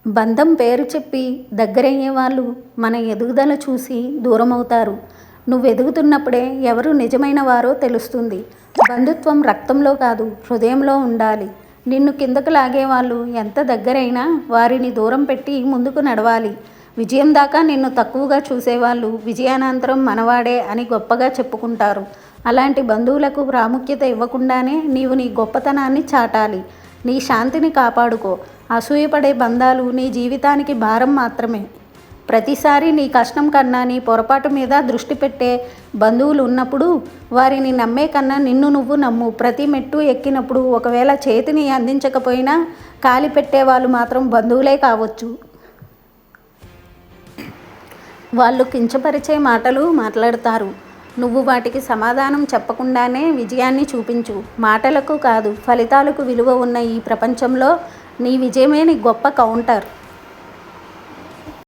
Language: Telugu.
బంధం పేరు చెప్పి దగ్గరయ్యే వాళ్ళు మన ఎదుగుదల చూసి దూరమవుతారు. నువ్వు ఎదుగుతున్నప్పుడే ఎవరు నిజమైన వారో తెలుస్తుంది. బంధుత్వం రక్తంలో కాదు, హృదయంలో ఉండాలి. నిన్ను కిందకు లాగేవాళ్ళు ఎంత దగ్గరైనా వారిని దూరం పెట్టి ముందుకు నడవాలి. విజయం దాకా నిన్ను తక్కువగా చూసేవాళ్ళు విజయానంతరం మనవాడే అని గొప్పగా చెప్పుకుంటారు. అలాంటి బంధువులకు ప్రాముఖ్యత ఇవ్వకుండానే నీవు నీ గొప్పతనాన్ని చాటాలి. నీ శాంతిని కాపాడుకో. అసూయపడే బంధాలు నీ జీవితానికి భారం మాత్రమే. ప్రతిసారి నీ కష్టం కన్నా నీ పొరపాటు మీద దృష్టి పెట్టే బంధువులు ఉన్నప్పుడు వారిని నమ్మే కన్నా నిన్ను నువ్వు నమ్ము. ప్రతి మెట్టు ఎక్కినప్పుడు ఒకవేళ చేతిని అందించకపోయినా కాలి పెట్టేవాళ్ళు మాత్రం బంధువులే కావచ్చు. వాళ్ళు కించపరిచే మాటలు మాట్లాడతారు. నువ్వు వాటికి సమాధానం చెప్పకుండానే విజయాన్ని చూపించు. మాటలకు కాదు, ఫలితాలకు విలువ ఉన్న ఈ ప్రపంచంలో నీ విజయమే నీ గొప్ప కౌంటర్.